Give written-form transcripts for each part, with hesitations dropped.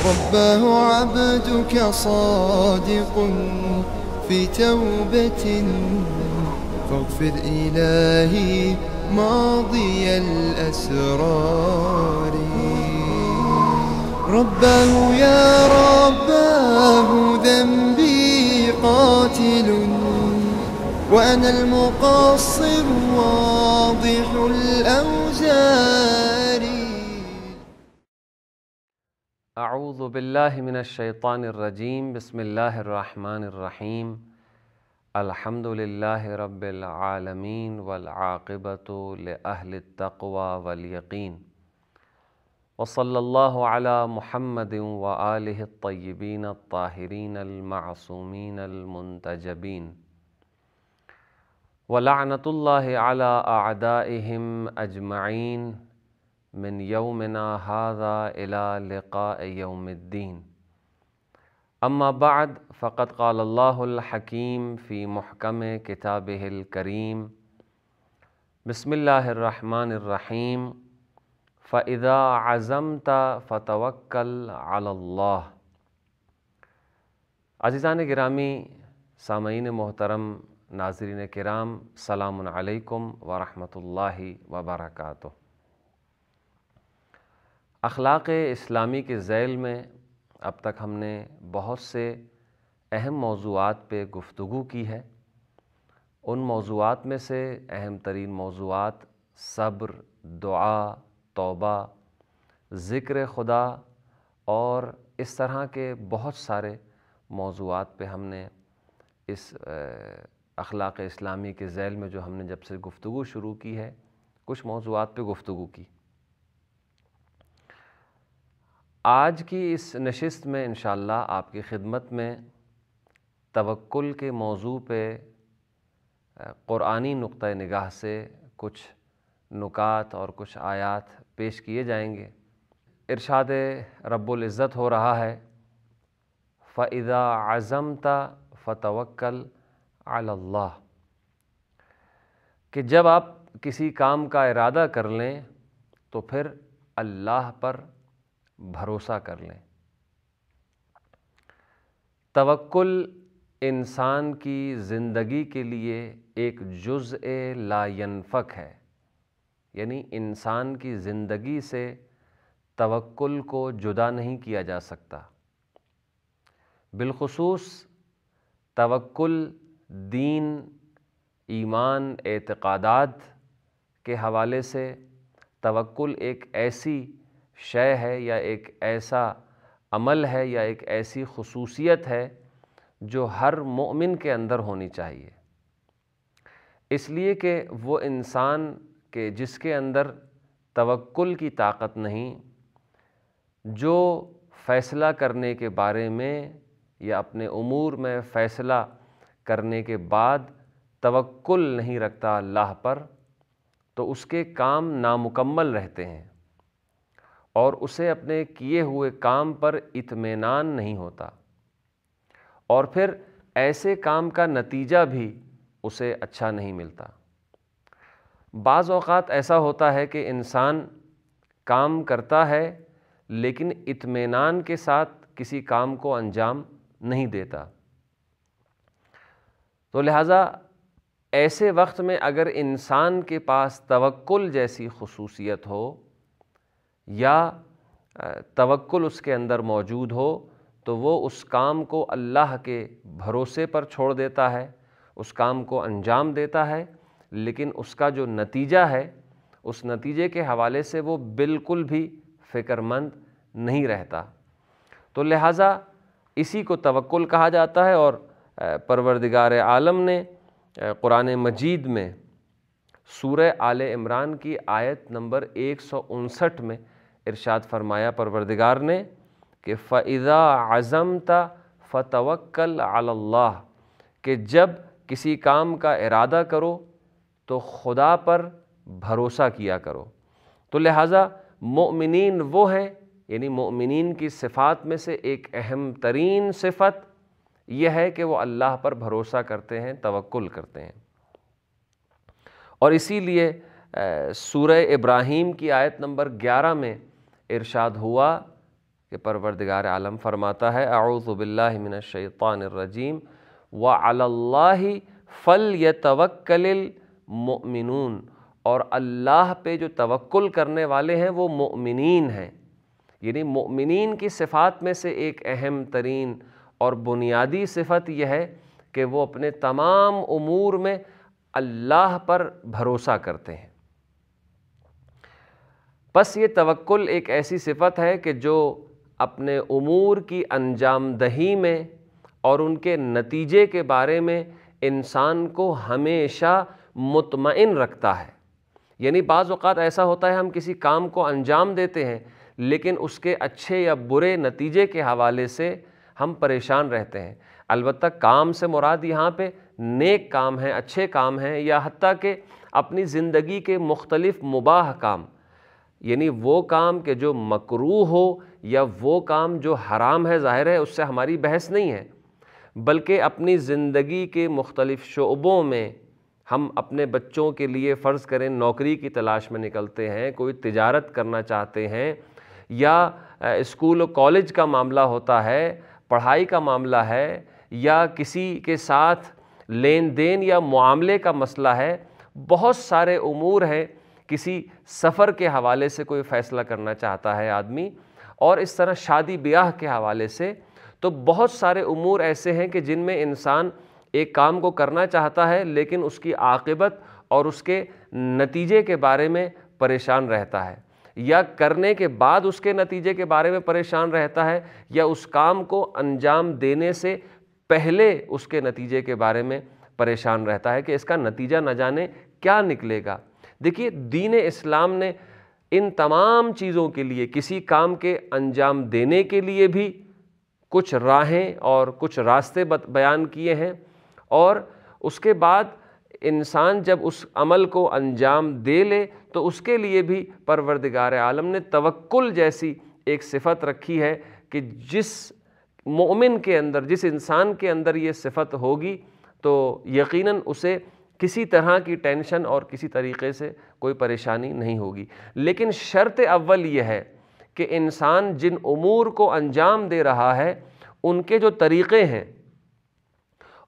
رباه عبدك صادق في توبة، فاغفر إلهي ماضي الأسرار. رباه يا رباه ذنبي قاتل، وأنا المقصر واضح الأوزار. اعوذ باللہ من الشیطان الرجیم، بسم اللہ الرحمن الرحیم، الحمد للہ رب العالمین والعاقبۃ لأہل التقوی والیقین، وصلی اللہ علی محمد وآلہ الطیبین الطاہرین المعصومین المنتجبین، ولعنۃ اللہ علی اعدائہم اجمعین من یومنا ھذا الی لقاء یوم الدین. اما بعد، فقد قال اللہ الحکیم فی محکم کتابہ الکریم، بسم اللہ الرحمن الرحیم، فَإِذَا عَزَمْتَ فَتَوَكَّلْ عَلَى اللّہ. عزیزان گرامی، سامعین محترم، ناظرین کرام، سلام علیکم ورحمۃ اللہ وبرکاتہ. اخلاق اسلامی کے ذیل میں اب تک ہم نے بہت سے اہم موضوعات پہ گفتگو کی ہے. ان موضوعات میں سے اہم ترین موضوعات صبر، دعا، توبہ، ذکر خدا اور اس طرح کے بہت سارے موضوعات پہ ہم نے اس اخلاق اسلامی کے ذیل میں جو ہم نے جب سے گفتگو شروع کی ہے، کچھ موضوعات پہ گفتگو کی. آج کی اس نشست میں انشاءاللہ آپ کی خدمت میں توکل کے موضوع پہ قرآنی نقطہ نگاہ سے کچھ نکات اور کچھ آیات پیش کیے جائیں گے. ارشاد رب العزت ہو رہا ہے، فَإِذَا عَزَمْتَ فَتَوَكَّلْ عَلَى اللّہ، کہ جب آپ کسی کام کا ارادہ کر لیں تو پھر اللہ پر بھروسہ کر لیں. توکل انسان کی زندگی کے لیے ایک جزء لا ینفک ہے، یعنی انسان کی زندگی سے توکل کو جدا نہیں کیا جا سکتا. بالخصوص توکل دین، ایمان، اعتقادات کے حوالے سے توکل ایک ایسی شے ہے یا ایک ایسا عمل ہے یا ایک ایسی خصوصیت ہے جو ہر مومن کے اندر ہونی چاہیے. اس لیے کہ وہ انسان کہ جس کے اندر توکل کی طاقت نہیں، جو فیصلہ کرنے کے بارے میں یا اپنے امور میں فیصلہ کرنے کے بعد توکل نہیں رکھتا اللہ پر، تو اس کے کام نامکمل رہتے ہیں اور اسے اپنے کیے ہوئے کام پر اطمینان نہیں ہوتا، اور پھر ایسے کام کا نتیجہ بھی اسے اچھا نہیں ملتا. بعض اوقات ایسا ہوتا ہے کہ انسان کام کرتا ہے لیکن اطمینان کے ساتھ کسی کام کو انجام نہیں دیتا. تو لہٰذا ایسے وقت میں اگر انسان کے پاس توکل جیسی خصوصیت ہو یا توکل اس کے اندر موجود ہو تو وہ اس کام کو اللہ کے بھروسے پر چھوڑ دیتا ہے، اس کام کو انجام دیتا ہے، لیکن اس کا جو نتیجہ ہے اس نتیجے کے حوالے سے وہ بالکل بھی فکر مند نہیں رہتا. تو لہٰذا اسی کو توکل کہا جاتا ہے. اور پروردگار عالم نے قرآن مجید میں سورہ آل عمران کی آیت نمبر 159 میں ارشاد فرمایا پروردگار نے کہ فَإِذَا عَزَمْتَ فَتَوَكَّلْ عَلَى اللّہ، کہ جب کسی کام کا ارادہ کرو تو خدا پر بھروسہ کیا کرو. تو لہٰذا مؤمنین وہ ہیں، یعنی مؤمنین کی صفات میں سے ایک اہم ترین صفت یہ ہے کہ وہ اللہ پر بھروسہ کرتے ہیں، توکل کرتے ہیں. اور اسی لیے سورہ ابراہیم کی آیت نمبر 11 میں ارشاد ہوا کہ پروردگار عالم فرماتا ہے اعوذ باللہ من الشیطان الرجیم وعلی اللہ فلیتوکل المؤمنون، اور اللہ پہ جو توکل کرنے والے ہیں وہ مؤمنین ہیں۔ یعنی مؤمنین کی صفات میں سے ایک اہم ترین اور بنیادی صفت یہ ہے کہ وہ اپنے تمام امور میں اللہ پر بھروسہ کرتے ہیں۔ پس یہ توکل ایک ایسی صفت ہے کہ جو اپنے امور کی انجام دہی میں اور ان کے نتیجے کے بارے میں انسان کو ہمیشہ مطمئن رکھتا ہے۔ یعنی بعض اوقات ایسا ہوتا ہے ہم کسی کام کو انجام دیتے ہیں لیکن اس کے اچھے یا برے نتیجے کے حوالے سے ہم پریشان رہتے ہیں۔ البتہ کام سے مراد یہاں پہ نیک کام ہیں، اچھے کام ہیں، یا حتیٰ کہ اپنی زندگی کے مختلف مباح کام، یعنی وہ کام کہ جو مکروہ ہو یا وہ کام جو حرام ہے، ظاہر ہے اس سے ہماری بحث نہیں ہے، بلکہ اپنی زندگی کے مختلف شعبوں میں ہم اپنے بچوں کے لیے فرض کریں نوکری کی تلاش میں نکلتے ہیں، کوئی تجارت کرنا چاہتے ہیں، یا اسکول و کالج کا معاملہ ہوتا ہے، پڑھائی کا معاملہ ہے، یا کسی کے ساتھ لین دین یا معاملے کا مسئلہ ہے، بہت سارے امور ہیں، کسی سفر کے حوالے سے کوئی فیصلہ کرنا چاہتا ہے آدمی، اور اس طرح شادی بیاہ کے حوالے سے، تو بہت سارے امور ایسے ہیں کہ جن میں انسان ایک کام کو کرنا چاہتا ہے لیکن اس کی عاقبت اور اس کے نتیجے کے بارے میں پریشان رہتا ہے، یا کرنے کے بعد اس کے نتیجے کے بارے میں پریشان رہتا ہے، یا اس کام کو انجام دینے سے پہلے اس کے نتیجے کے بارے میں پریشان رہتا ہے کہ اس کا نتیجہ نہ جانے کیا نکلے گا۔ دیکھیے دین اسلام نے ان تمام چیزوں کے لیے، کسی کام کے انجام دینے کے لیے بھی کچھ راہیں اور کچھ راستے بیان کیے ہیں، اور اس کے بعد انسان جب اس عمل کو انجام دے لے تو اس کے لیے بھی پروردگار عالم نے توکل جیسی ایک صفت رکھی ہے کہ جس مومن کے اندر، جس انسان کے اندر یہ صفت ہوگی تو یقیناً اسے کسی طرح کی ٹینشن اور کسی طریقے سے کوئی پریشانی نہیں ہوگی۔ لیکن شرط اول یہ ہے کہ انسان جن امور کو انجام دے رہا ہے ان کے جو طریقے ہیں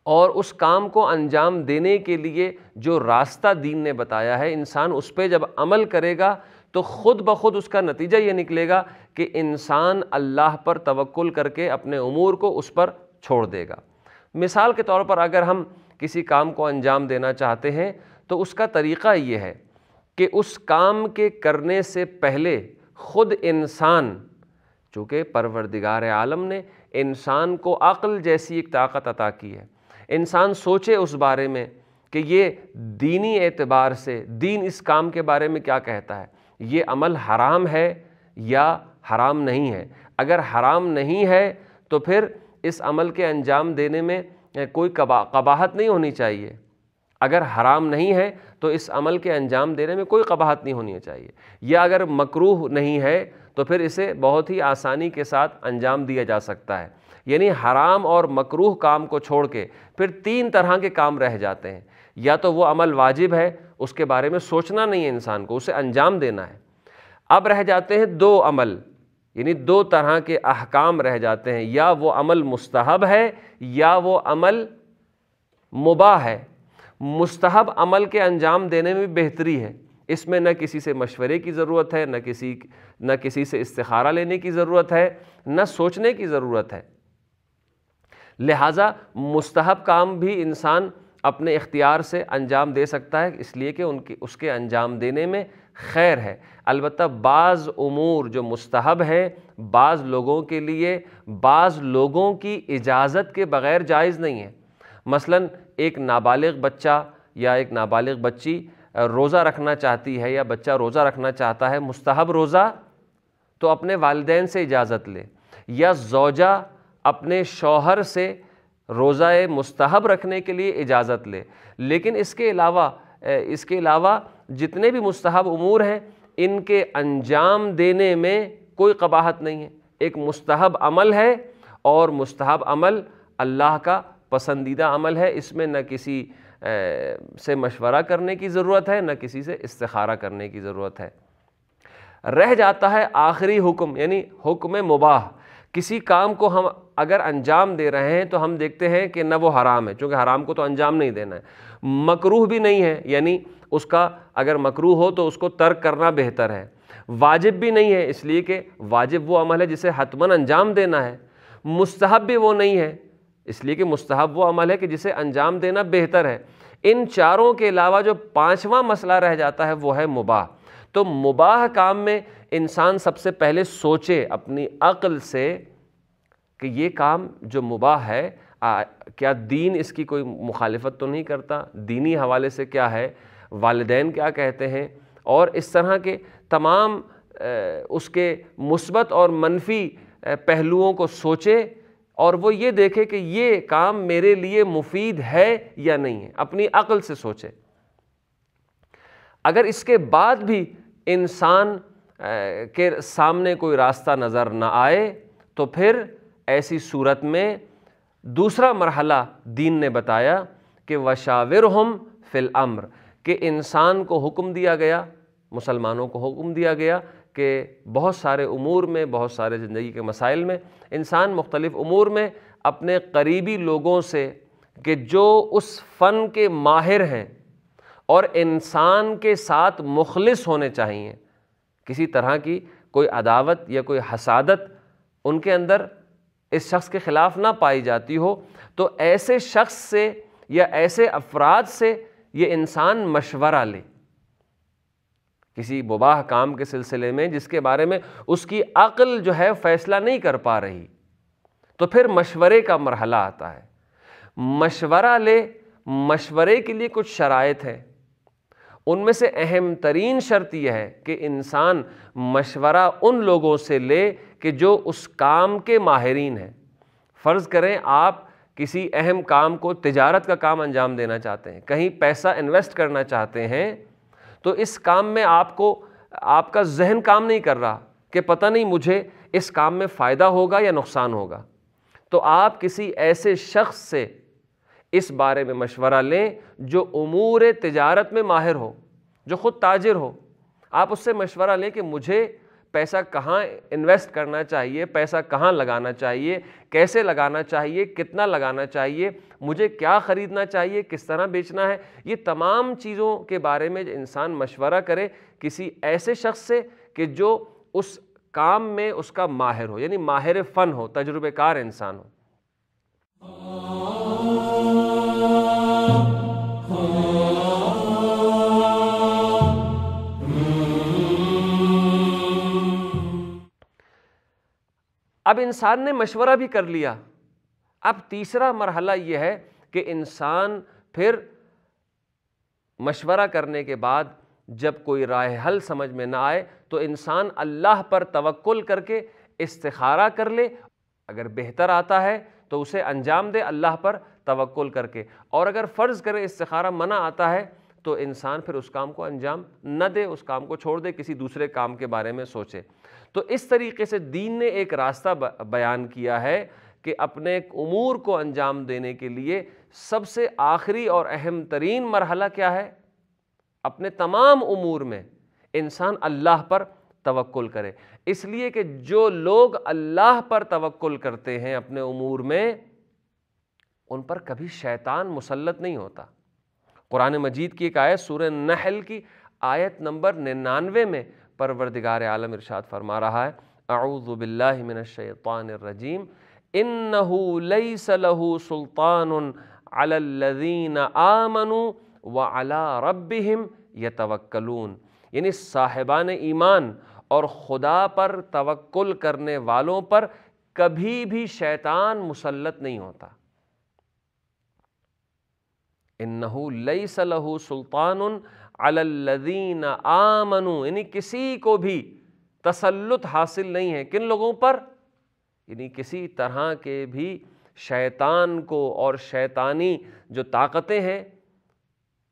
اور اس کام کو انجام دینے کے لیے جو راستہ دین نے بتایا ہے، انسان اس پہ جب عمل کرے گا تو خود بخود اس کا نتیجہ یہ نکلے گا کہ انسان اللہ پر توکل کر کے اپنے امور کو اس پر چھوڑ دے گا۔ مثال کے طور پر اگر ہم کسی کام کو انجام دینا چاہتے ہیں تو اس کا طریقہ یہ ہے کہ اس کام کے کرنے سے پہلے خود انسان، چونکہ پروردگار عالم نے انسان کو عقل جیسی ایک طاقت عطا کی ہے، انسان سوچے اس بارے میں کہ یہ دینی اعتبار سے دین اس کام کے بارے میں کیا کہتا ہے، یہ عمل حرام ہے یا حرام نہیں ہے۔ اگر حرام نہیں ہے تو پھر اس عمل کے انجام دینے میں کوئی قباحت نہیں ہونی چاہیے، اگر حرام نہیں ہے تو اس عمل کے انجام دینے میں کوئی قباحت نہیں ہونی چاہیے، یا اگر مکروہ نہیں ہے تو پھر اسے بہت ہی آسانی کے ساتھ انجام دیا جا سکتا ہے۔ یعنی حرام اور مکروہ کام کو چھوڑ کے پھر تین طرح کے کام رہ جاتے ہیں، یا تو وہ عمل واجب ہے، اس کے بارے میں سوچنا نہیں ہے انسان کو، اسے انجام دینا ہے۔ اب رہ جاتے ہیں دو عمل، یعنی دو طرح کے احکام رہ جاتے ہیں، یا وہ عمل مستحب ہے یا وہ عمل مباح ہے۔ مستحب عمل کے انجام دینے میں بہتری ہے، اس میں نہ کسی سے مشورے کی ضرورت ہے، نہ کسی سے استخارہ لینے کی ضرورت ہے، نہ سوچنے کی ضرورت ہے۔ لہٰذا مستحب کام بھی انسان اپنے اختیار سے انجام دے سکتا ہے، اس لیے کہ اس کے انجام دینے میں خیر ہے۔ البتہ بعض امور جو مستحب ہیں بعض لوگوں کے لیے بعض لوگوں کی اجازت کے بغیر جائز نہیں ہے۔ مثلا ایک نابالغ بچہ یا ایک نابالغ بچی روزہ رکھنا چاہتی ہے، یا بچہ روزہ رکھنا چاہتا ہے مستحب روزہ، تو اپنے والدین سے اجازت لے، یا زوجہ اپنے شوہر سے روزہ مستحب رکھنے کے لیے اجازت لے۔ لیکن اس کے علاوہ جتنے بھی مستحب امور ہیں ان کے انجام دینے میں کوئی قباحت نہیں ہے۔ ایک مستحب عمل ہے اور مستحب عمل اللہ کا پسندیدہ عمل ہے، اس میں نہ کسی سے مشورہ کرنے کی ضرورت ہے، نہ کسی سے استخارہ کرنے کی ضرورت ہے۔ رہ جاتا ہے آخری حکم، یعنی حکم مباح۔ کسی کام کو ہم اگر انجام دے رہے ہیں تو ہم دیکھتے ہیں کہ نہ وہ حرام ہے، چونکہ حرام کو تو انجام نہیں دینا ہے، مکروہ بھی نہیں ہے، یعنی اس کا اگر مکروہ ہو تو اس کو ترک کرنا بہتر ہے، واجب بھی نہیں ہے اس لیے کہ واجب وہ عمل ہے جسے حتماً انجام دینا ہے، مستحب بھی وہ نہیں ہے اس لیے کہ مستحب وہ عمل ہے کہ جسے انجام دینا بہتر ہے۔ ان چاروں کے علاوہ جو پانچواں مسئلہ رہ جاتا ہے وہ ہے مباح۔ تو مباح کام میں انسان سب سے پہلے سوچے اپنی عقل سے کہ یہ کام جو مباح ہے کیا دین اس کی کوئی مخالفت تو نہیں کرتا، دینی حوالے سے کیا ہے، والدین کیا کہتے ہیں، اور اس طرح کے تمام اس کے مثبت اور منفی پہلوؤں کو سوچے، اور وہ یہ دیکھے کہ یہ کام میرے لیے مفید ہے یا نہیں ہے، اپنی عقل سے سوچے۔ اگر اس کے بعد بھی انسان کے سامنے کوئی راستہ نظر نہ آئے تو پھر ایسی صورت میں دوسرا مرحلہ دین نے بتایا کہ وَشَاوِرْهُمْ فِي الْأَمْرِ، کہ انسان کو حکم دیا گیا، مسلمانوں کو حکم دیا گیا کہ بہت سارے امور میں، بہت سارے زندگی کے مسائل میں انسان مختلف امور میں اپنے قریبی لوگوں سے کہ جو اس فن کے ماہر ہیں اور انسان کے ساتھ مخلص ہونے چاہیے، کسی طرح کی کوئی عداوت یا کوئی حسادت ان کے اندر اس شخص کے خلاف نہ پائی جاتی ہو، تو ایسے شخص سے یا ایسے افراد سے یہ انسان مشورہ لے کسی مباح کام کے سلسلے میں جس کے بارے میں اس کی عقل جو ہے فیصلہ نہیں کر پا رہی، تو پھر مشورے کا مرحلہ آتا ہے۔ مشورہ لے، مشورے کے لیے کچھ شرائط ہیں، ان میں سے اہم ترین شرط یہ ہے کہ انسان مشورہ ان لوگوں سے لے کہ جو اس کام کے ماہرین ہیں۔ فرض کریں آپ کسی اہم کام کو، تجارت کا کام انجام دینا چاہتے ہیں، کہیں پیسہ انویسٹ کرنا چاہتے ہیں، تو اس کام میں آپ کا ذہن کام نہیں کر رہا کہ پتہ نہیں مجھے اس کام میں فائدہ ہوگا یا نقصان ہوگا، تو آپ کسی ایسے شخص سے اس بارے میں مشورہ لیں جو امور تجارت میں ماہر ہو، جو خود تاجر ہو۔ آپ اس سے مشورہ لیں کہ مجھے پیسہ کہاں انویسٹ کرنا چاہیے، پیسہ کہاں لگانا چاہیے، کیسے لگانا چاہیے، کتنا لگانا چاہیے، مجھے کیا خریدنا چاہیے، کس طرح بیچنا ہے۔ یہ تمام چیزوں کے بارے میں انسان مشورہ کرے کسی ایسے شخص سے کہ جو اس کام میں اس کا ماہر ہو، یعنی ماہر فن ہو، تجربہ کار انسان ہو۔ اب انسان نے مشورہ بھی کر لیا، اب تیسرا مرحلہ یہ ہے کہ انسان پھر مشورہ کرنے کے بعد جب کوئی راہ حل سمجھ میں نہ آئے تو انسان اللہ پر توکل کر کے استخارہ کر لے، اگر بہتر آتا ہے تو اسے انجام دے اللہ پر توکل کر کے، اور اگر فرض کرے استخارہ منع آتا ہے تو انسان پھر اس کام کو انجام نہ دے، اس کام کو چھوڑ دے، کسی دوسرے کام کے بارے میں سوچے۔ تو اس طریقے سے دین نے ایک راستہ بیان کیا ہے کہ اپنے امور کو انجام دینے کے لیے سب سے آخری اور اہم ترین مرحلہ کیا ہے؟ اپنے تمام امور میں انسان اللہ پر توکل کرے، اس لیے کہ جو لوگ اللہ پر توکل کرتے ہیں اپنے امور میں، ان پر کبھی شیطان مسلط نہیں ہوتا۔ قرآن مجید کی ایک آیت سورہ نحل کی آیت نمبر 99 میں پروردگار عالم ارشاد فرما رہا ہے، اعوذ باللہ من الشیطان الرجیم، انہ لیس لہ سلطان علی الذین آمنوا وعلی ربہم یتوکلون، یعنی صاحبان ایمان اور خدا پر توکل کرنے والوں پر کبھی بھی شیطان مسلط نہیں ہوتا۔ انہ لیس لہ سلطان علی الذین آمنوا، یعنی کسی کو بھی تسلط حاصل نہیں ہے، کن لوگوں پر؟ یعنی کسی طرح کے بھی شیطان کو اور شیطانی جو طاقتیں ہیں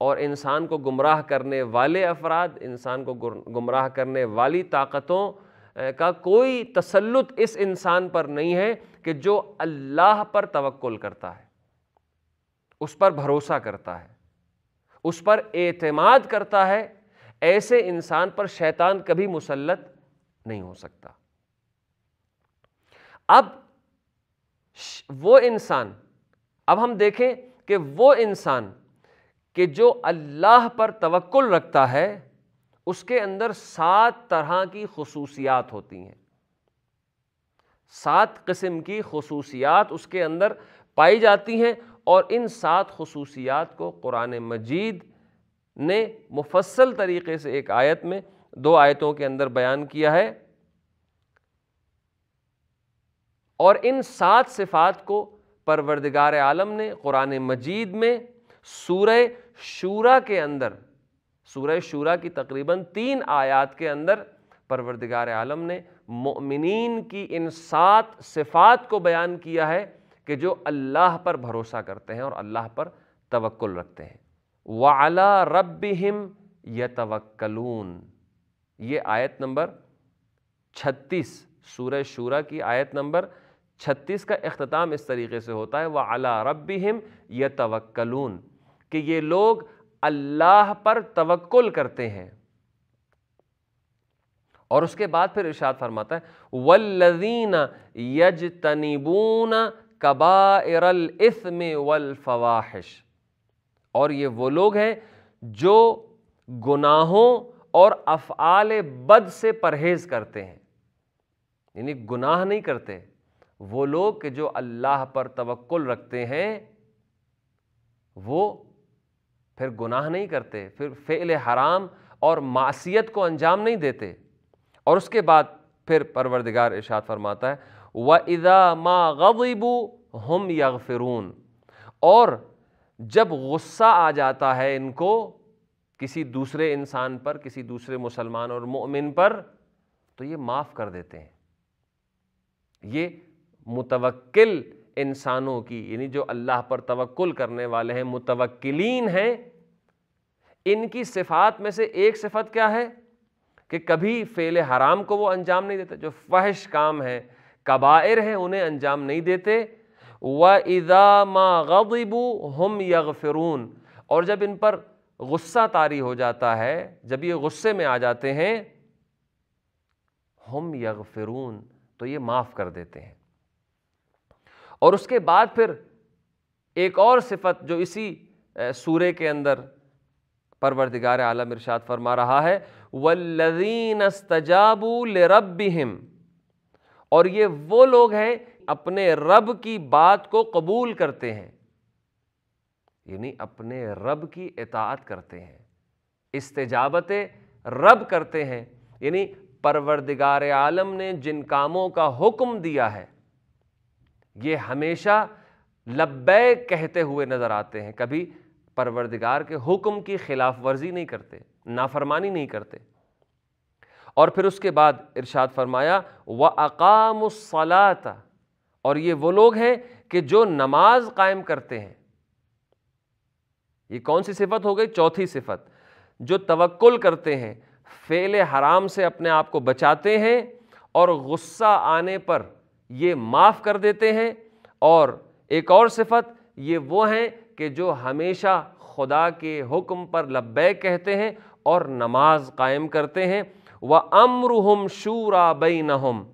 اور انسان کو گمراہ کرنے والے افراد، انسان کو گمراہ کرنے والی طاقتوں کا کوئی تسلط اس انسان پر نہیں ہے کہ جو اللہ پر توکل کرتا ہے، اس پر بھروسہ کرتا ہے، اس پر اعتماد کرتا ہے، ایسے انسان پر شیطان کبھی مسلط نہیں ہو سکتا۔ اب وہ انسان، اب ہم دیکھیں کہ وہ انسان کہ جو اللہ پر توکل رکھتا ہے اس کے اندر 7 طرح کی خصوصیات ہوتی ہیں، 7 قسم کی خصوصیات اس کے اندر پائی جاتی ہیں، اور ان 7 خصوصیات کو قرآن مجید نے مفصل طریقے سے ایک آیت میں 2 آیتوں کے اندر بیان کیا ہے، اور ان 7 صفات کو پروردگار عالم نے قرآن مجید میں سورہ شورا کے اندر، سورہ شورا کی تقریباً 3 آیات کے اندر پروردگار عالم نے مؤمنین کی ان 7 صفات کو بیان کیا ہے کہ جو اللہ پر بھروسہ کرتے ہیں اور اللہ پر توکل رکھتے ہیں۔ وَعَلَىٰ رَبِّهِمْ يَتَوَكَّلُونَ، یہ آیت نمبر 36، سورہ شورا کی آیت نمبر 36 کا اختتام اس طریقے سے ہوتا ہے وَعَلَىٰ رَبِّهِمْ يَتَوَكَّلُونَ، کہ یہ لوگ اللہ پر توکل کرتے ہیں۔ اور اس کے بعد پھر ارشاد فرماتا ہے وَالَّذِينَ يَجْتَنِبُونَ كَبَائِرَ الْإِثْمِ وَالْفَوَاحِشِ، اور یہ وہ لوگ ہیں جو گناہوں اور افعال بد سے پرہیز کرتے ہیں، یعنی گناہ نہیں کرتے، وہ لوگ کہ جو اللہ پر توکل رکھتے ہیں وہ پھر گناہ نہیں کرتے، پھر فعل حرام اور معصیت کو انجام نہیں دیتے۔ اور اس کے بعد پھر پروردگار ارشاد فرماتا ہے وَإِذَا مَا غَضِبُوا هُمْ يَغْفِرُونَ، اور جب غصہ آ جاتا ہے ان کو کسی دوسرے انسان پر، کسی دوسرے مسلمان اور مؤمن پر، تو یہ معاف کر دیتے ہیں۔ یہ متوکل انسانوں کی، یعنی جو اللہ پر توکل کرنے والے ہیں، متوکلین ہیں، ان کی صفات میں سے ایک صفت کیا ہے کہ کبھی فعل حرام کو وہ انجام نہیں دیتے، جو فحش کام ہے، کبائر ہیں، انہیں انجام نہیں دیتے۔ وَإِذَا مَا غَضِبُوا هُمْ يَغْفِرُونَ، اور جب ان پر غصہ طاری ہو جاتا ہے، جب یہ غصے میں آ جاتے ہیں، ہم یغفرون، تو یہ معاف کر دیتے ہیں۔ اور اس کے بعد پھر ایک اور صفت جو اسی سورے کے اندر پروردگار عالم ارشاد فرما رہا ہے وَالَّذِينَ اسْتَجَابُوا لِرَبِّهِمْ، اور یہ وہ لوگ ہیں اپنے رب کی بات کو قبول کرتے ہیں، یعنی اپنے رب کی اطاعت کرتے ہیں، استجابت رب کرتے ہیں، یعنی پروردگار عالم نے جن کاموں کا حکم دیا ہے یہ ہمیشہ لبیک کہتے ہوئے نظر آتے ہیں، کبھی پروردگار کے حکم کی خلاف ورزی نہیں کرتے، نافرمانی نہیں کرتے۔ اور پھر اس کے بعد ارشاد فرمایا وَأَقَامُوا الصَّلَاةَ، اور یہ وہ لوگ ہیں کہ جو نماز قائم کرتے ہیں۔ یہ کون سی صفت ہو گئی؟ چوتھی صفت، جو توکل کرتے ہیں، فعل حرام سے اپنے آپ کو بچاتے ہیں، اور غصہ آنے پر یہ معاف کر دیتے ہیں۔ اور ایک اور صفت، یہ وہ ہیں کہ جو ہمیشہ خدا کے حکم پر لبیک کہتے ہیں اور نماز قائم کرتے ہیں۔ وَأَمْرُهُمْ شُورَى بَيْنَهُمْ،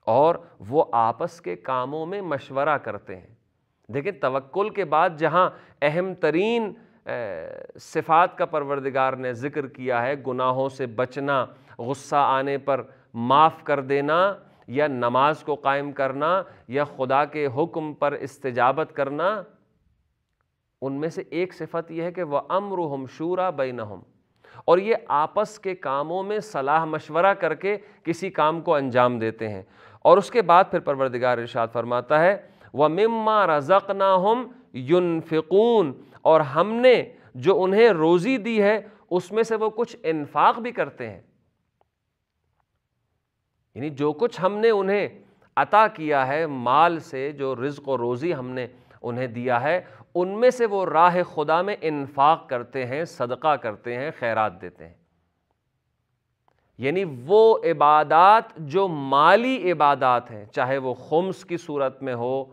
اور وہ آپس کے کاموں میں مشورہ کرتے ہیں۔ دیکھیں توکل کے بعد جہاں اہم ترین صفات کا پروردگار نے ذکر کیا ہے، گناہوں سے بچنا، غصہ آنے پر معاف کر دینا، یا نماز کو قائم کرنا، یا خدا کے حکم پر استجابت کرنا، ان میں سے ایک صفت یہ ہے کہ وَأَمْرُهُمْ شُورَى بَيْنَهُمْ، اور یہ آپس کے کاموں میں صلاح مشورہ کر کے کسی کام کو انجام دیتے ہیں۔ اور اس کے بعد پھر پروردگار ارشاد فرماتا ہے وَمِمَّا رَزَقْنَاهُمْ يُنْفِقُونَ، اور ہم نے جو انہیں روزی دی ہے اس میں سے وہ کچھ انفاق بھی کرتے ہیں، یعنی جو کچھ ہم نے انہیں عطا کیا ہے مال سے، جو رزق و روزی ہم نے انہیں دیا ہے، ان میں سے وہ راہ خدا میں انفاق کرتے ہیں، صدقہ کرتے ہیں، خیرات دیتے ہیں۔ یعنی وہ عبادات جو مالی عبادات ہیں، چاہے وہ خمس کی صورت میں ہو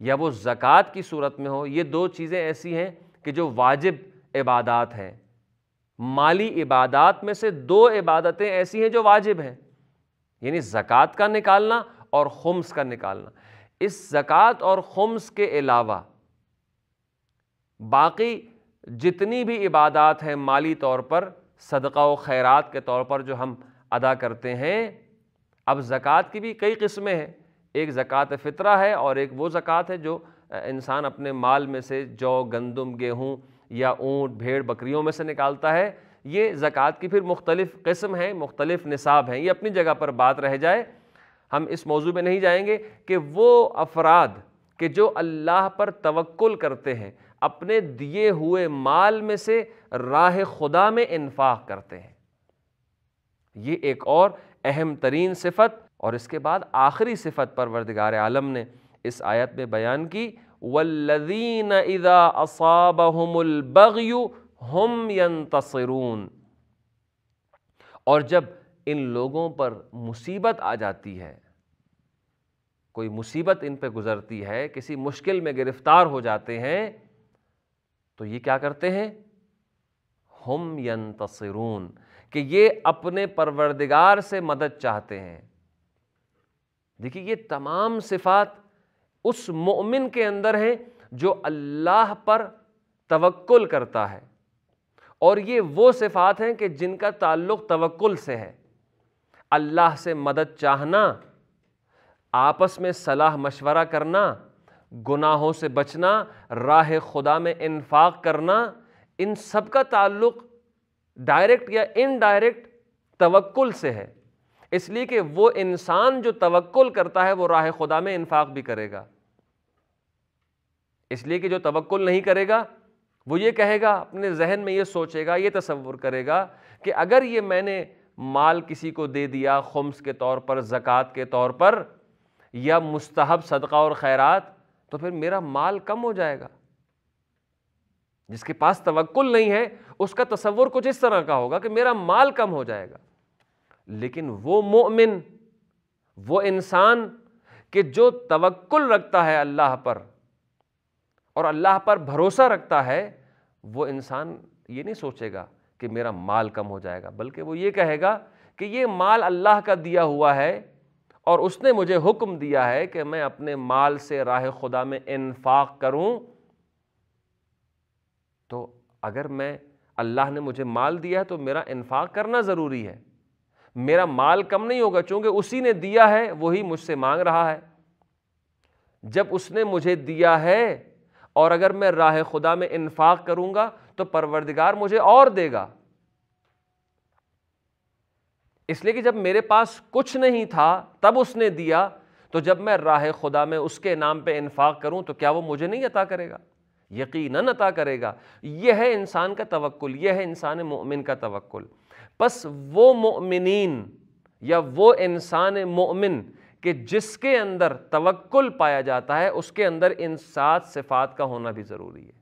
یا وہ زکوٰۃ کی صورت میں ہو، یہ 2 چیزیں ایسی ہیں کہ جو واجب عبادات ہیں۔ مالی عبادات میں سے 2 عبادتیں ایسی ہیں جو واجب ہیں، یعنی زکوٰۃ کا نکالنا اور خمس کا نکالنا۔ اس زکوٰۃ اور خمس کے علاوہ باقی جتنی بھی عبادات ہیں مالی طور پر، صدقہ و خیرات کے طور پر جو ہم ادا کرتے ہیں، اب زکوٰۃ کی بھی کئی قسمیں ہیں، ایک زکوٰۃ فطرہ ہے اور ایک وہ زکوٰۃ ہے جو انسان اپنے مال میں سے جو گندم، گیہوں یا اونٹ، بھیڑ، بکریوں میں سے نکالتا ہے۔ یہ زکوٰۃ کی پھر مختلف قسم ہیں، مختلف نصاب ہیں، یہ اپنی جگہ پر بات رہ جائے، ہم اس موضوع میں نہیں جائیں گے کہ وہ افراد کہ جو اللہ پر توکل کرتے ہیں اپنے دیے ہوئے مال میں سے راہ خدا میں انفاق کرتے ہیں، یہ ایک اور اہم ترین صفت۔ اور اس کے بعد آخری صفت پروردگار عالم نے اس آیت میں بیان کی، والذین اذا اصابہم البغی ہم ینتصرون، اور جب ان لوگوں پر مصیبت آ جاتی ہے، کوئی مصیبت ان پہ گزرتی ہے، کسی مشکل میں گرفتار ہو جاتے ہیں، تو یہ کیا کرتے ہیں؟ ہم ینتصرون، کہ یہ اپنے پروردگار سے مدد چاہتے ہیں۔ دیکھیے یہ تمام صفات اس مومن کے اندر ہیں جو اللہ پر توکل کرتا ہے، اور یہ وہ صفات ہیں کہ جن کا تعلق توکل سے ہے۔ اللہ سے مدد چاہنا، آپس میں صلاح مشورہ کرنا، گناہوں سے بچنا، راہ خدا میں انفاق کرنا، ان سب کا تعلق ڈائریکٹ یا انڈائریکٹ توکل سے ہے، اس لیے کہ وہ انسان جو توکل کرتا ہے وہ راہ خدا میں انفاق بھی کرے گا، اس لیے کہ جو توکل نہیں کرے گا وہ یہ کہے گا، اپنے ذہن میں یہ سوچے گا، یہ تصور کرے گا کہ اگر یہ میں نے مال کسی کو دے دیا خمس کے طور پر، زکوٰۃ کے طور پر، یا مستحب صدقہ اور خیرات، تو پھر میرا مال کم ہو جائے گا۔ جس کے پاس توکل نہیں ہے اس کا تصور کچھ اس طرح کا ہوگا کہ میرا مال کم ہو جائے گا، لیکن وہ مومن، وہ انسان کہ جو توکل رکھتا ہے اللہ پر اور اللہ پر بھروسہ رکھتا ہے، وہ انسان یہ نہیں سوچے گا کہ میرا مال کم ہو جائے گا، بلکہ وہ یہ کہے گا کہ یہ مال اللہ کا دیا ہوا ہے اور اس نے مجھے حکم دیا ہے کہ میں اپنے مال سے راہ خدا میں انفاق کروں، تو اگر اللہ نے مجھے مال دیا ہے تو میرا انفاق کرنا ضروری ہے، میرا مال کم نہیں ہوگا، چونکہ اسی نے دیا ہے وہی مجھ سے مانگ رہا ہے۔ جب اس نے مجھے دیا ہے اور اگر میں راہ خدا میں انفاق کروں گا تو پروردگار مجھے اور دے گا، اس لیے کہ جب میرے پاس کچھ نہیں تھا تب اس نے دیا، تو جب میں راہ خدا میں اس کے نام پہ انفاق کروں تو کیا وہ مجھے نہیں عطا کرے گا؟ یقیناً عطا کرے گا۔ یہ ہے انسان کا توکل، یہ ہے انسان مومن کا توکل۔ پس وہ مومنین یا وہ انسان مومن کہ جس کے اندر توکل پایا جاتا ہے، اس کے اندر ان 7 صفات کا ہونا بھی ضروری ہے،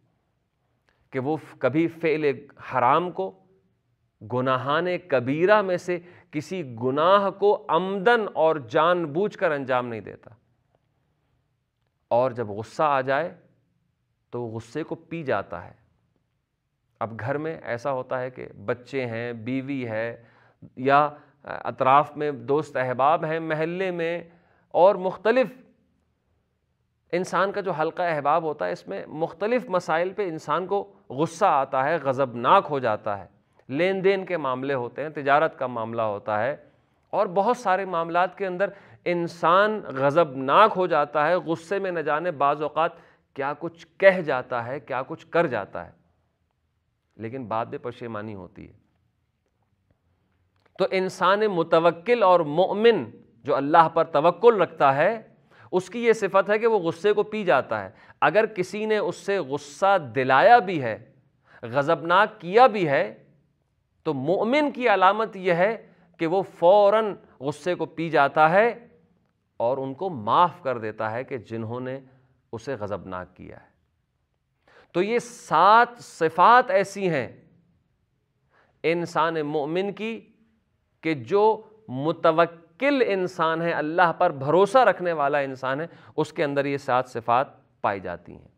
کہ وہ کبھی فعل حرام کو، گناہان کبیرہ میں سے کسی گناہ کو عمدن اور جان بوجھ کر انجام نہیں دیتا، اور جب غصہ آ جائے تو غصے کو پی جاتا ہے۔ اب گھر میں ایسا ہوتا ہے کہ بچے ہیں، بیوی ہے، یا اطراف میں دوست احباب ہیں، محلے میں، اور مختلف انسان کا جو حلقہ احباب ہوتا ہے، اس میں مختلف مسائل پہ انسان کو غصہ آتا ہے، غضبناک ہو جاتا ہے۔ لین دین کے معاملے ہوتے ہیں، تجارت کا معاملہ ہوتا ہے، اور بہت سارے معاملات کے اندر انسان غضبناک ہو جاتا ہے، غصے میں نہ جانے بعض اوقات کیا کچھ کہہ جاتا ہے، کیا کچھ کر جاتا ہے، لیکن بعد میں پشیمانی ہوتی ہے۔ تو انسان متوکل اور مومن جو اللہ پر توکل رکھتا ہے، اس کی یہ صفت ہے کہ وہ غصے کو پی جاتا ہے۔ اگر کسی نے اس سے غصہ دلایا بھی ہے، غضبناک کیا بھی ہے، تو مومن کی علامت یہ ہے کہ وہ فوراً غصے کو پی جاتا ہے اور ان کو معاف کر دیتا ہے کہ جنہوں نے اسے غضبناک کیا ہے۔ تو یہ 7 صفات ایسی ہیں انسان مومن کی کہ جو متوکل انسان ہے، اللہ پر بھروسہ رکھنے والا انسان ہے، اس کے اندر یہ 7 صفات پائی جاتی ہیں۔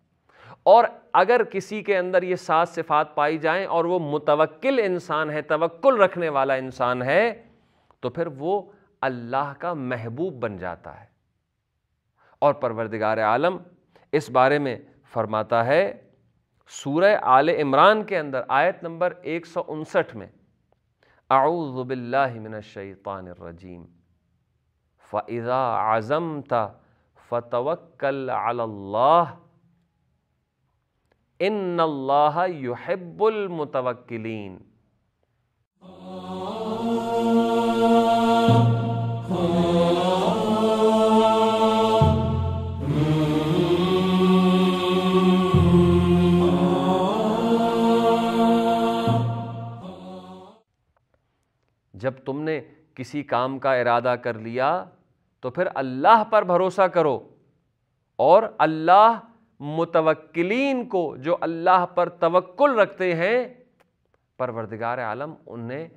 اور اگر کسی کے اندر یہ 7 صفات پائی جائیں اور وہ متوکل انسان ہے، توکل رکھنے والا انسان ہے، تو پھر وہ اللہ کا محبوب بن جاتا ہے۔ اور پروردگار عالم اس بارے میں فرماتا ہے سورہ آل عمران کے اندر آیت نمبر 159 میں، اعوذ باللہ من الشیطان الرجیم فَإِذَا عَزَمْتَ فَتَوَكَّلْ عَلَى اللَّهِ إِنَّ اللَّهَ يُحِبُّ الْمُتَوَكِّلِينَ۔ جب تم نے کسی کام کا ارادہ کر لیا تو پھر اللہ پر بھروسہ کرو، اور اللہ متوکلین کو، جو اللہ پر توکل رکھتے ہیں، پروردگار عالم انہیں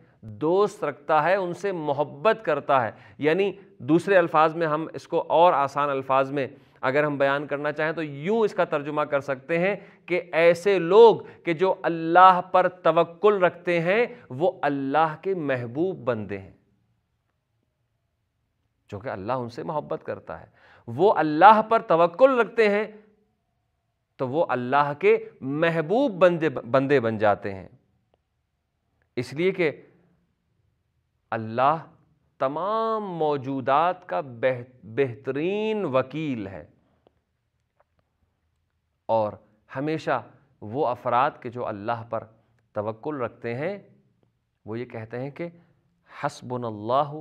دوست رکھتا ہے، ان سے محبت کرتا ہے۔ یعنی دوسرے الفاظ میں ہم اس کو اور آسان الفاظ میں اگر ہم بیان کرنا چاہیں تو یوں اس کا ترجمہ کر سکتے ہیں کہ ایسے لوگ کہ جو اللہ پر توکل رکھتے ہیں وہ اللہ کے محبوب بندے ہیں، چونکہ اللہ ان سے محبت کرتا ہے۔ وہ اللہ پر توکل رکھتے ہیں تو وہ اللہ کے محبوب بندے بن جاتے ہیں، اس لیے کہ اللہ تمام موجودات کا بہترین وکیل ہے، اور ہمیشہ وہ افراد کے جو اللہ پر توکل رکھتے ہیں وہ یہ کہتے ہیں کہ حسبنا اللہ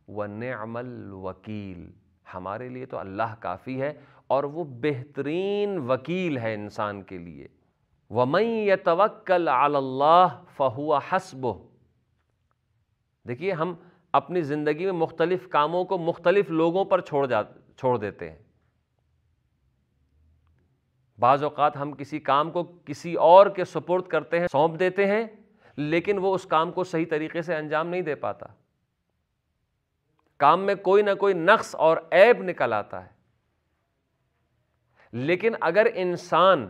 ونعم الوکیل، ہمارے لیے تو اللہ کافی ہے اور وہ بہترین وکیل ہے انسان کے لیے۔ وَمَن يَتَوَكَّلْ عَلَى اللَّهِ فَهُوَ حَسْبُهُ۔ دیکھیے ہم اپنی زندگی میں مختلف کاموں کو مختلف لوگوں پر چھوڑ دیتے ہیں۔ بعض اوقات ہم کسی کام کو کسی اور کے سپرد کرتے ہیں، سونپ دیتے ہیں، لیکن وہ اس کام کو صحیح طریقے سے انجام نہیں دے پاتا، کام میں کوئی نہ کوئی نقص اور عیب نکل آتا ہے۔ لیکن اگر انسان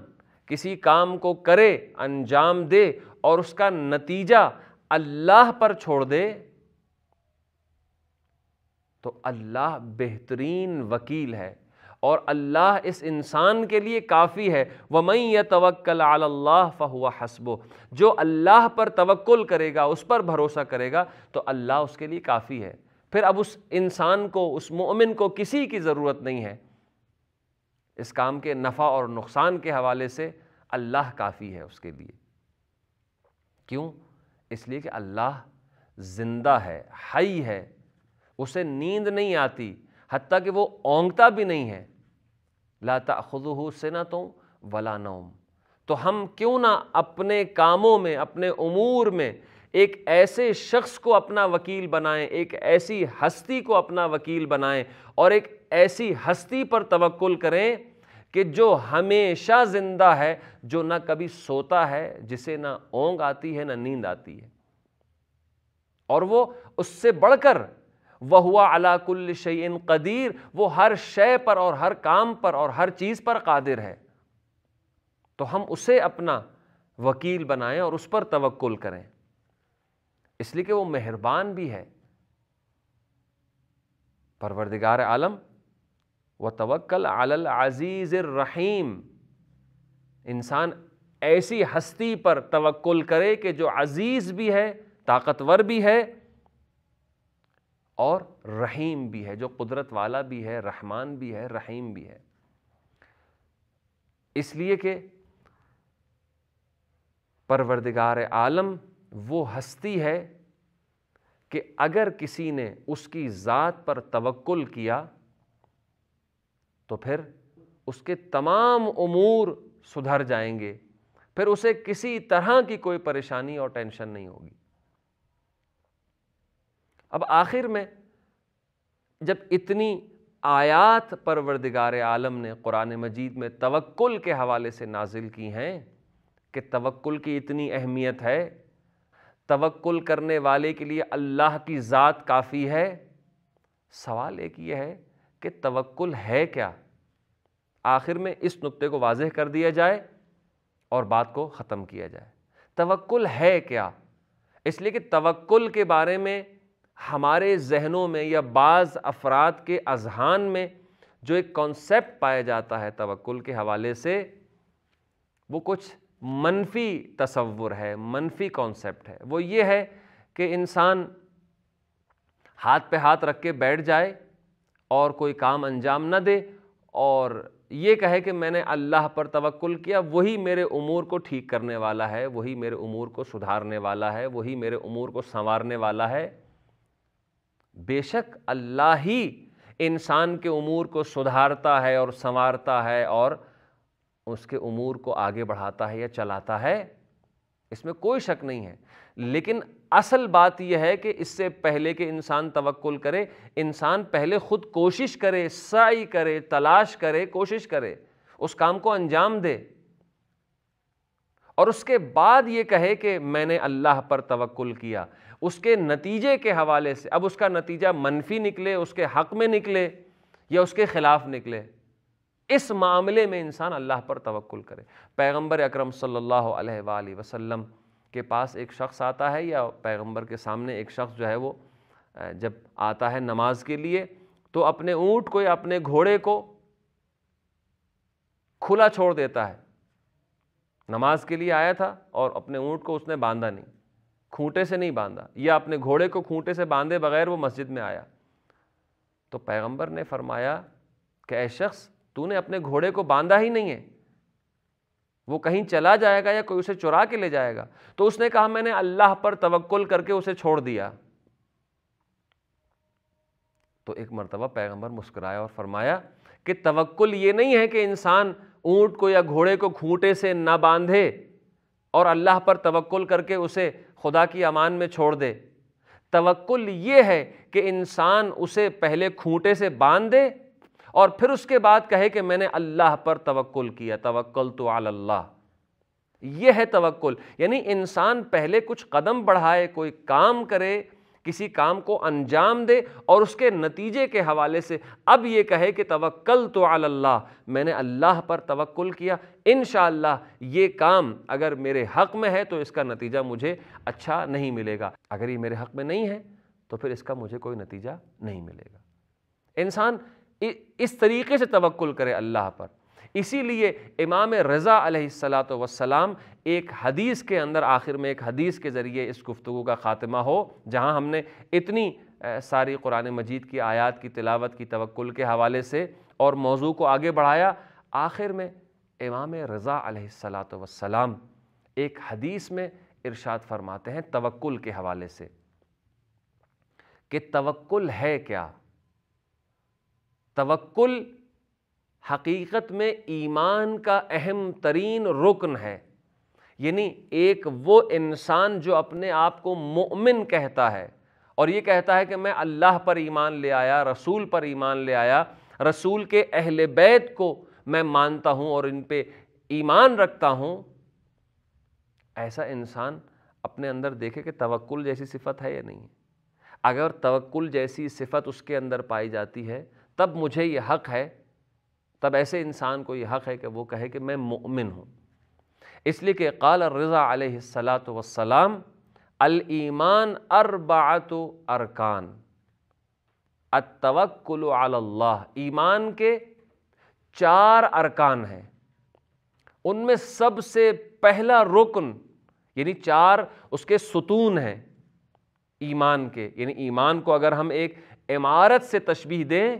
کسی کام کو کرے، انجام دے اور اس کا نتیجہ اللہ پر چھوڑ دے تو اللہ بہترین وکیل ہے، اور اللہ اس انسان کے لیے کافی ہے۔ وَمَن يَتَوَكَّلْ عَلَى اللَّهِ فَهُوَ حَسْبُهُ، جو اللہ پر توکل کرے گا، اس پر بھروسہ کرے گا تو اللہ اس کے لیے کافی ہے۔ پھر اب اس انسان کو، اس مومن کو کسی کی ضرورت نہیں ہے، اس کام کے نفع اور نقصان کے حوالے سے اللہ کافی ہے اس کے لیے۔ کیوں؟ اس لیے کہ اللہ زندہ ہے، حی ہے، اسے نیند نہیں آتی، حتیٰ کہ وہ اونگتا بھی نہیں ہے۔ لا تأخذہ سنۃ ولا نوم۔ تو ہم کیوں نہ اپنے کاموں میں، اپنے امور میں ایک ایسے شخص کو اپنا وکیل بنائیں، ایک ایسی ہستی کو اپنا وکیل بنائیں، اور ایک ایسی ہستی پر توکل کریں کہ جو ہمیشہ زندہ ہے، جو نہ کبھی سوتا ہے، جسے نہ اونگ آتی ہے نہ نیند آتی ہے، اور وہ اس سے بڑھ کر وَهُوَ عَلَى كُلِّ شَيْءٍ قَدِيرٌ، وہ ہر شے پر اور ہر کام پر اور ہر چیز پر قادر ہے۔ تو ہم اسے اپنا وکیل بنائیں اور اس پر توکل کریں، اس لیے کہ وہ مہربان بھی ہے۔ پروردگار عالم وَتَوَكَّلْ عَلَى الْعَزِيزِ الرَّحِيمِ، انسان ایسی ہستی پر توکل کرے کہ جو عزیز بھی ہے، طاقتور بھی ہے، اور رحیم بھی ہے، جو قدرت والا بھی ہے، رحمان بھی ہے، رحیم بھی ہے۔ اس لیے کہ پروردگار عالم وہ ہستی ہے کہ اگر کسی نے اس کی ذات پر توکل کیا تو پھر اس کے تمام امور سدھر جائیں گے، پھر اسے کسی طرح کی کوئی پریشانی اور ٹینشن نہیں ہوگی۔ اب آخر میں جب اتنی آیات پروردگار عالم نے قرآن مجید میں توکل کے حوالے سے نازل کی ہیں کہ توکل کی اتنی اہمیت ہے، توکل کرنے والے کے لیے اللہ کی ذات کافی ہے، سوال ایک یہ ہے کہ توکل ہے کیا؟ آخر میں اس نقطے کو واضح کر دیا جائے اور بات کو ختم کیا جائے۔ توکل ہے کیا؟ اس لیے کہ توکل کے بارے میں ہمارے ذہنوں میں یا بعض افراد کے اذہان میں جو ایک کانسیپٹ پایا جاتا ہے توکل کے حوالے سے، وہ کچھ منفی تصور ہے، منفی کانسیپٹ ہے۔ وہ یہ ہے کہ انسان ہاتھ پہ ہاتھ رکھ کے بیٹھ جائے اور کوئی کام انجام نہ دے اور یہ کہے کہ میں نے اللہ پر توکل کیا، وہی میرے امور کو ٹھیک کرنے والا ہے، وہی میرے امور کو سدھارنے والا ہے، وہی میرے امور کو سنوارنے والا ہے۔ بے شک اللہ ہی انسان کے امور کو سدھارتا ہے اور سنوارتا ہے اور اس کے امور کو آگے بڑھاتا ہے یا چلاتا ہے، اس میں کوئی شک نہیں ہے۔ لیکن اصل بات یہ ہے کہ اس سے پہلے کہ انسان توکل کرے، انسان پہلے خود کوشش کرے، سعی کرے، تلاش کرے، کوشش کرے، اس کام کو انجام دے، اور اس کے بعد یہ کہے کہ میں نے اللہ پر توکل کیا۔ اس کے نتیجے کے حوالے سے، اب اس کا نتیجہ منفی نکلے، اس کے حق میں نکلے یا اس کے خلاف نکلے، اس معاملے میں انسان اللہ پر توکل کرے۔ پیغمبر اکرم صلی اللہ علیہ وآلہ وسلم کے پاس ایک شخص آتا ہے، یا پیغمبر کے سامنے ایک شخص جو ہے وہ جب آتا ہے نماز کے لیے تو اپنے اونٹ کو یا اپنے گھوڑے کو کھلا چھوڑ دیتا ہے۔ نماز کے لیے آیا تھا اور اپنے اونٹ کو اس نے باندھا نہیں، کھونٹے سے نہیں باندھا، یا اپنے گھوڑے کو کھونٹے سے باندھے بغیر وہ مسجد میں آیا۔ تو پیغمبر نے فرمایا کہ اے شخص، تو نے اپنے گھوڑے کو باندھا ہی نہیں ہے، وہ کہیں چلا جائے گا یا کوئی اسے چرا کے لے جائے گا۔ تو اس نے کہا میں نے اللہ پر توکل کر کے اسے چھوڑ دیا۔ تو ایک مرتبہ پیغمبر مسکرایا اور فرمایا کہ توکل یہ نہیں ہے کہ انسان اونٹ کو یا گھوڑے کو کھونٹے سے نہ باندھے اور اللہ پر توکل کر کے اسے خدا کی امان میں چھوڑ دے۔ توکل یہ ہے کہ انسان اسے پہلے کھونٹے سے باندھ دے اور پھر اس کے بعد کہے کہ میں نے اللہ پر توکل کیا، توکلت علی اللہ۔ یہ ہے توکل، یعنی انسان پہلے کچھ قدم بڑھائے، کوئی کام کرے، کسی کام کو انجام دے اور اس کے نتیجے کے حوالے سے اب یہ کہے کہ توکلت علی اللہ، میں نے اللہ پر توکل کیا، انشاءاللہ یہ کام اگر میرے حق میں ہے تو اس کا نتیجہ مجھے اچھا نہیں ملے گا، اگر یہ میرے حق میں نہیں ہے تو پھر اس کا مجھے کوئی نتیجہ نہیں ملے گا۔ انسان اس طریقے سے توکل کرے اللہ پر۔ اسی لیے امام رضا علیہ السلام ایک حدیث کے اندر، آخر میں ایک حدیث کے ذریعے اس گفتگو کا خاتمہ ہو، جہاں ہم نے اتنی ساری قرآن مجید کی آیات کی تلاوت کی توکل کے حوالے سے اور موضوع کو آگے بڑھایا، آخر میں امام رضا علیہ السلام ایک حدیث میں ارشاد فرماتے ہیں توکل کے حوالے سے کہ توکل ہے کیا؟ توکل حقیقت میں ایمان کا اہم ترین رکن ہے۔ یعنی ایک وہ انسان جو اپنے آپ کو مؤمن کہتا ہے اور یہ کہتا ہے کہ میں اللہ پر ایمان لے آیا، رسول پر ایمان لے آیا، رسول کے اہل بیت کو میں مانتا ہوں اور ان پہ ایمان رکھتا ہوں، ایسا انسان اپنے اندر دیکھے کہ توکل جیسی صفت ہے یا نہیں ہے۔ اگر توکل جیسی صفت اس کے اندر پائی جاتی ہے تب مجھے یہ حق ہے، تب ایسے انسان کو یہ حق ہے کہ وہ کہے کہ میں مؤمن ہوں۔ اس لیے کہ قال الرضا علیہ السلام الایمان اربعۃ ارکان، التوکل علی اللہ، ایمان کے 4 ارکان ہیں، ان میں سب سے پہلا رکن، یعنی 4 اس کے ستون ہیں ایمان کے، یعنی ایمان کو اگر ہم ایک عمارت سے تشبیہ دیں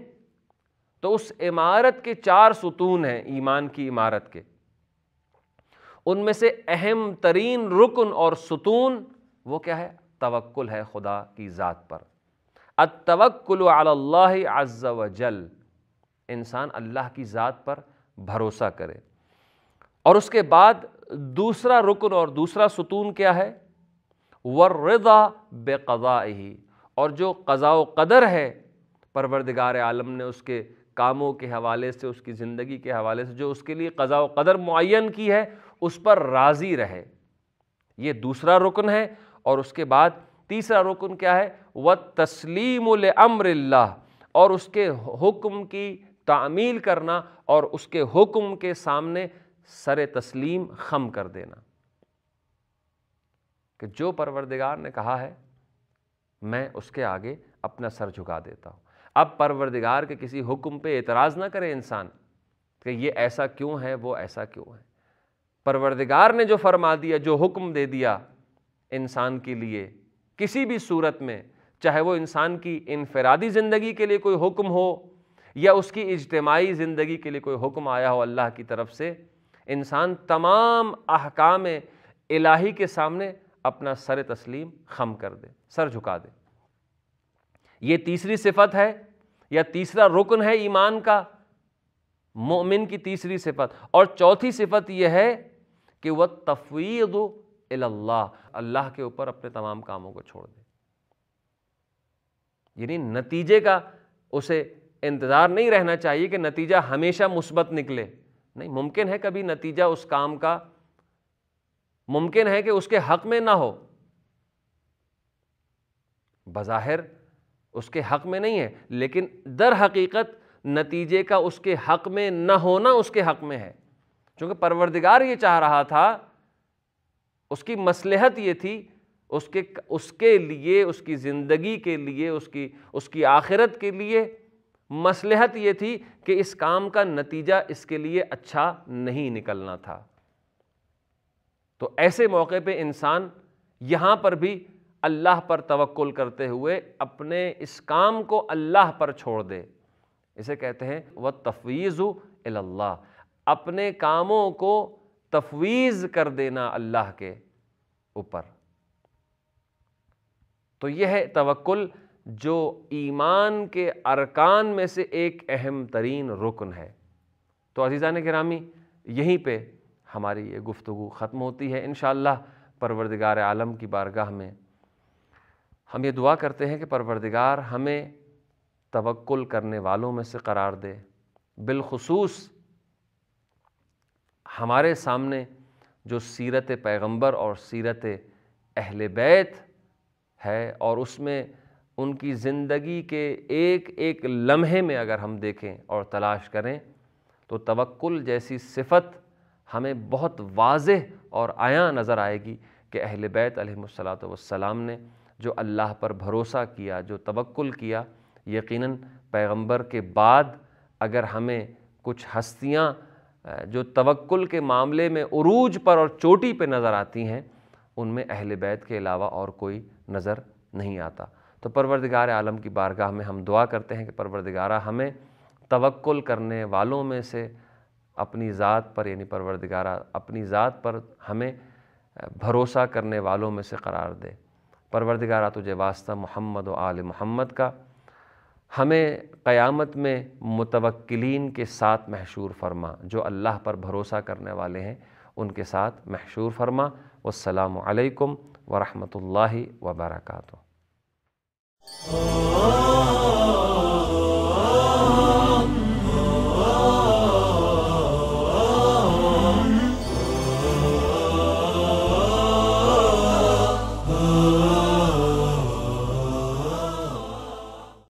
تو اس عمارت کے 4 ستون ہیں ایمان کی عمارت کے، ان میں سے اہم ترین رکن اور ستون وہ کیا ہے؟ توکل ہے خدا کی ذات پر۔ التوکل علی اللہ عز وجل، انسان اللہ کی ذات پر بھروسہ کرے۔ اور اس کے بعد دوسرا رکن اور دوسرا ستون کیا ہے؟ والرضا بقضائہ، اور جو قضاء و قدر ہے پروردگار عالم نے اس کے کاموں کے حوالے سے، اس کی زندگی کے حوالے سے جو اس کے لیے قضاء و قدر معین کی ہے اس پر راضی رہے، یہ دوسرا رکن ہے۔ اور اس کے بعد تیسرا رکن کیا ہے؟ وَالتَّسْلِيمُ لِأَمْرِ اللَّهِ، اور اس کے حکم کی تعمیل کرنا اور اس کے حکم کے سامنے سر تسلیم خم کر دینا، کہ جو پروردگار نے کہا ہے میں اس کے آگے اپنا سر جھکا دیتا ہوں۔ اب پروردگار کے کسی حکم پہ اعتراض نہ کرے انسان کہ یہ ایسا کیوں ہے، وہ ایسا کیوں ہے۔ پروردگار نے جو فرما دیا، جو حکم دے دیا انسان کے لیے کسی بھی صورت میں، چاہے وہ انسان کی انفرادی زندگی کے لیے کوئی حکم ہو یا اس کی اجتماعی زندگی کے لیے کوئی حکم آیا ہو اللہ کی طرف سے، انسان تمام احکام الہی کے سامنے اپنا سر تسلیم خم کر دے، سر جھکا دے۔ یہ تیسری صفت ہے یا تیسرا رکن ہے ایمان کا، مومن کی تیسری صفت۔ اور چوتھی صفت یہ ہے کہ وہ تفویض الی اللہ، اللہ کے اوپر اپنے تمام کاموں کو چھوڑ دے۔ یعنی نتیجے کا اسے انتظار نہیں رہنا چاہیے کہ نتیجہ ہمیشہ مثبت نکلے، نہیں، ممکن ہے کبھی نتیجہ اس کام کا ممکن ہے کہ اس کے حق میں نہ ہو، بظاہر اس کے حق میں نہیں ہے، لیکن در حقیقت نتیجے کا اس کے حق میں نہ ہونا اس کے حق میں ہے، چونکہ پروردگار یہ چاہ رہا تھا، اس کی مصلحت یہ تھی، اس کے لیے، اس کی زندگی کے لیے، اس کی آخرت کے لیے مصلحت یہ تھی کہ اس کام کا نتیجہ اس کے لیے اچھا نہیں نکلنا تھا۔ تو ایسے موقع پہ انسان یہاں پر بھی اللہ پر توکل کرتے ہوئے اپنے اس کام کو اللہ پر چھوڑ دے، اسے کہتے ہیں وَالتَّفْوِيضُ إِلَى اللَّهِ، اپنے کاموں کو تفویض کر دینا اللہ کے اوپر۔ تو یہ ہے توکل، جو ایمان کے ارکان میں سے ایک اہم ترین رکن ہے۔ تو عزیزان گرامی، یہیں پہ ہماری یہ گفتگو ختم ہوتی ہے۔ انشاءاللہ پروردگار عالم کی بارگاہ میں ہم یہ دعا کرتے ہیں کہ پروردگار ہمیں توکل کرنے والوں میں سے قرار دے۔ بالخصوص ہمارے سامنے جو سیرت پیغمبر اور سیرت اہل بیت ہے، اور اس میں ان کی زندگی کے ایک ایک لمحے میں اگر ہم دیکھیں اور تلاش کریں تو توکل جیسی صفت ہمیں بہت واضح اور عیاں نظر آئے گی کہ اہل بیت علیہم الصلاۃ والسلام نے جو اللہ پر بھروسہ کیا، جو توکل کیا، یقیناً پیغمبر کے بعد اگر ہمیں کچھ ہستیاں جو توکل کے معاملے میں عروج پر اور چوٹی پہ نظر آتی ہیں، ان میں اہل بیت کے علاوہ اور کوئی نظر نہیں آتا۔ تو پروردگار عالم کی بارگاہ میں ہم دعا کرتے ہیں کہ پروردگارہ ہمیں توکل کرنے والوں میں سے اپنی ذات پر، یعنی پروردگارہ اپنی ذات پر ہمیں بھروسہ کرنے والوں میں سے قرار دے۔ پروردگارہ تجھے واسطہ محمد و آل محمد کا، ہمیں قیامت میں متوکلین کے ساتھ محشور فرما، جو اللہ پر بھروسہ کرنے والے ہیں ان کے ساتھ محشور فرما۔ والسلام علیکم ورحمۃ اللہ وبرکاتہ۔